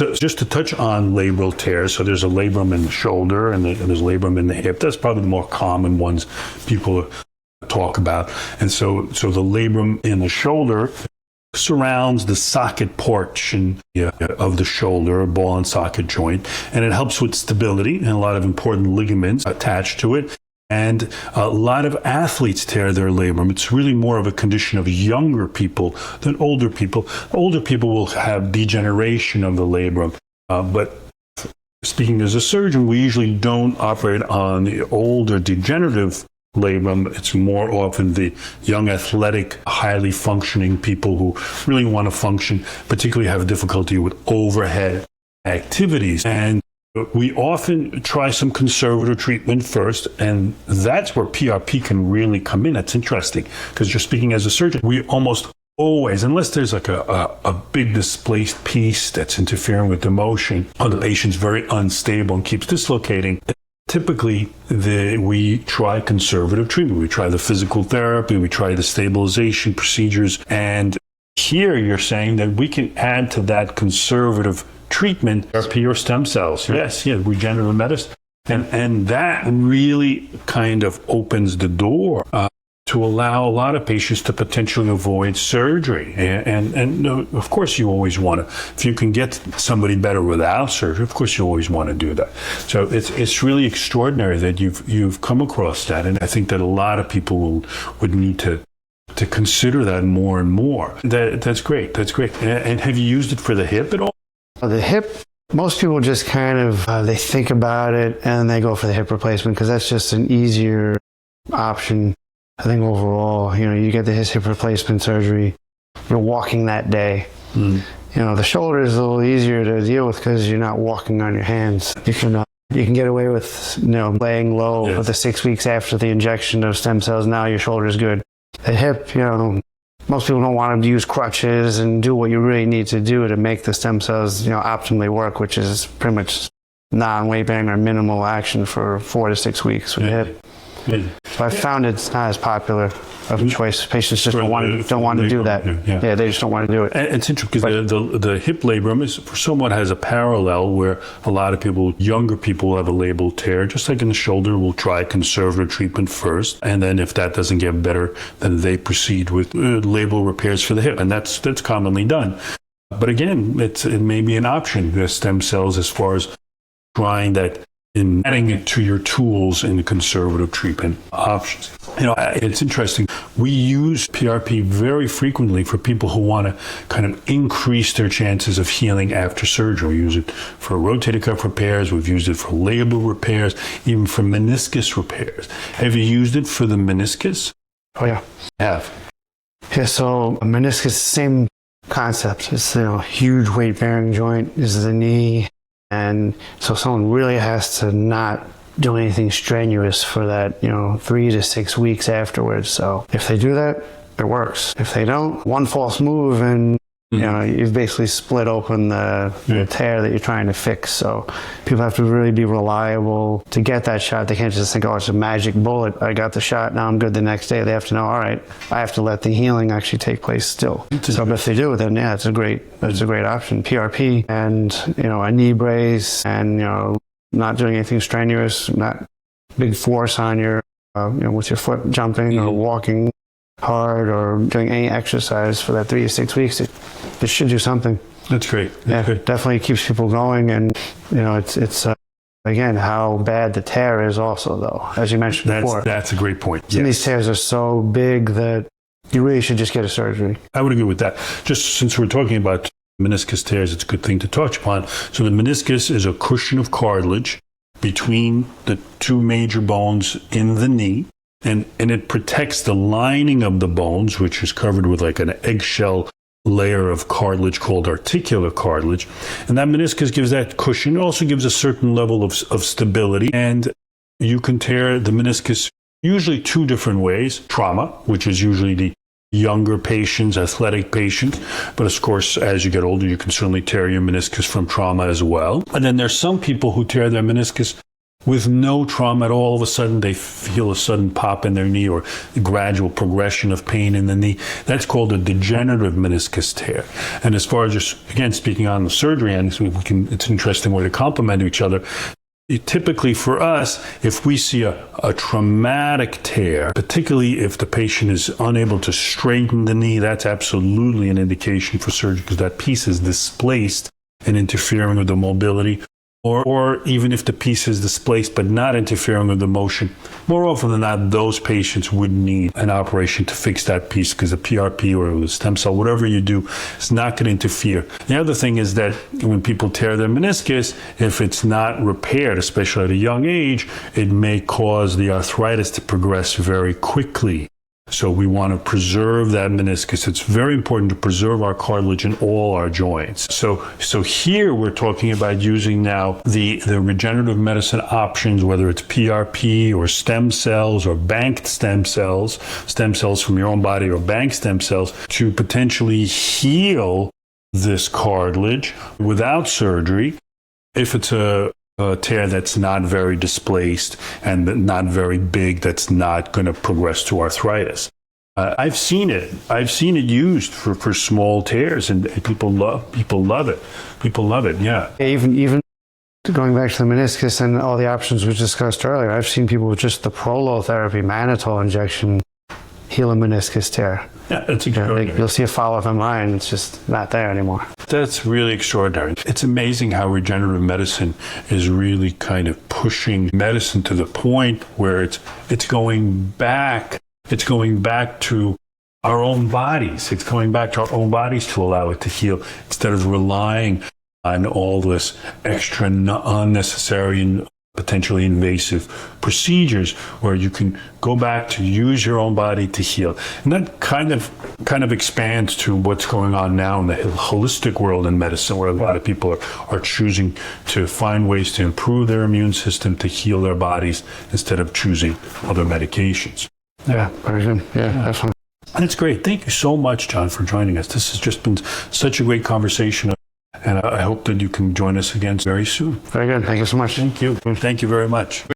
So just to touch on labral tears, so there's a labrum in the shoulder and there's labrum in the hip. That's probably the more common ones people talk about. And so the labrum in the shoulder surrounds the socket portion of the shoulder, ball and socket joint, and it helps with stability and a lot of important ligaments attached to it. And a lot of athletes tear their labrum. It's really more of a condition of younger people than older people. Older people will have degeneration of the labrum. But speaking as a surgeon, we usually don't operate on the older degenerative labrum. It's more often the young, athletic, highly functioning people who really want to function, particularly have difficulty with overhead activities. And we often try some conservative treatment first, and that's where PRP can really come in. That's interesting, because you're speaking as a surgeon. We almost always, unless there's like a big displaced piece that's interfering with the motion, or the patient's very unstable and keeps dislocating, typically we try conservative treatment. We try the physical therapy, we try the stabilization procedures, and here you're saying that we can add to that conservative treatment PRP or stem cells. Yes, regenerative medicine. And that really kind of opens the door to allow a lot of patients to potentially avoid surgery. And of course, you always want to, if you can get somebody better without surgery, of course, you always want to do that. So it's really extraordinary that you've come across that. And I think that a lot of people would need to consider that more and more. That's great. That's great. And have you used it for the hip at all? The hip, most people just kind of, they think about it and they go for the hip replacement because that's just an easier option. I think overall, you get the hip replacement surgery, you're walking that day. The shoulder is a little easier to deal with because you're not walking on your hands. You can get away with, laying low for the 6 weeks after the injection of stem cells. Now your shoulder is good. The hip, most people don't want to use crutches and do what you really need to do to make the stem cells, optimally work, which is pretty much non-weight bearing or minimal action for 4 to 6 weeks with the hip. So I found it's not as popular of a choice. Patients just don't want to do that. Yeah, they just don't want to do it. And it's interesting because the hip labrum is somewhat has a parallel where a lot of people, younger people, have a labral tear. Just like in the shoulder, will try conservative treatment first, and then if that doesn't get better, then they proceed with labral repairs for the hip, and that's commonly done. But again, it may be an option. The stem cells, as far as trying that, in adding it to your tools in the conservative treatment options. It's interesting. We use PRP very frequently for people who want to kind of increase their chances of healing after surgery. We use it for rotator cuff repairs. We've used it for labral repairs, even for meniscus repairs. Have you used it for the meniscus? Oh, yeah. Have. Yeah, so a meniscus, same concept. It's a huge weight-bearing joint is the knee. And so someone really has to not do anything strenuous for that, 3 to 6 weeks afterwards. So if they do that, it works. If they don't, one false move and, you've basically split open the tear that you're trying to fix. So people have to really be reliable to get that shot. They can't just think, oh, it's a magic bullet. I got the shot. Now I'm good the next day. They have to know, all right, I have to let the healing actually take place still. So if they do, then it's a great option. PRP and, a knee brace and, not doing anything strenuous, not big force on your, with your foot jumping or walking hard or doing any exercise for that 3 to 6 weeks, it should do something. That's great. It definitely keeps people going, and it's again how bad the tear is also, though, as you mentioned before. That's a great point. Some of these tears are so big that you really should just get a surgery. I would agree with that. Just since we're talking about meniscus tears, it's a good thing to touch upon. So the meniscus is a cushion of cartilage between the two major bones in the knee. And it protects the lining of the bones, which is covered with like an eggshell layer of cartilage called articular cartilage. And that meniscus gives that cushion. It also gives a certain level of stability. And you can tear the meniscus usually 2 different ways. Trauma, which is usually the younger patients, athletic patients. But of course, as you get older, you can certainly tear your meniscus from trauma as well. And then there's some people who tear their meniscus with no trauma at all. All of a sudden, they feel a sudden pop in their knee or gradual progression of pain in the knee. That's called a degenerative meniscus tear. And as far as just, again, speaking on the surgery end, so it's an interesting way to complement each other. Typically for us, if we see a traumatic tear, particularly if the patient is unable to straighten the knee, that's absolutely an indication for surgery because that piece is displaced and interfering with the mobility. Or even if the piece is displaced but not interfering with the motion, more often than not, those patients would need an operation to fix that piece because the PRP or the stem cell, whatever you do, is not going to interfere. The other thing is that when people tear their meniscus, if it's not repaired, especially at a young age, it may cause the arthritis to progress very quickly. So we want to preserve that meniscus. It's very important to preserve our cartilage in all our joints. So here we're talking about using now the regenerative medicine options, whether it's PRP or stem cells or banked stem cells from your own body or banked stem cells to potentially heal this cartilage without surgery. If it's a tear that's not very displaced and not very big, that's not going to progress to arthritis. I've seen it used for small tears, and people love it. People love it. Yeah. Even going back to the meniscus and all the options we discussed earlier, I've seen people with just the prolotherapy, mannitol injection, heal a meniscus tear. Yeah, that's extraordinary. You'll see a follow-up MRI and it's just not there anymore. That's really extraordinary. It's amazing how regenerative medicine is really kind of pushing medicine to the point where it's going back. It's going back to our own bodies. It's going back to our own bodies to allow it to heal instead of relying on all this extra unnecessary and potentially invasive procedures where you can go back to use your own body to heal. And that kind of expands to what's going on now in the holistic world in medicine, where a lot of people are choosing to find ways to improve their immune system to heal their bodies instead of choosing other medications. Yeah, very good. Yeah, definitely. That's great. Thank you so much, John, for joining us. This has just been such a great conversation. And I hope that you can join us again very soon. Very good. Thank you so much. Thank you. Thank you very much.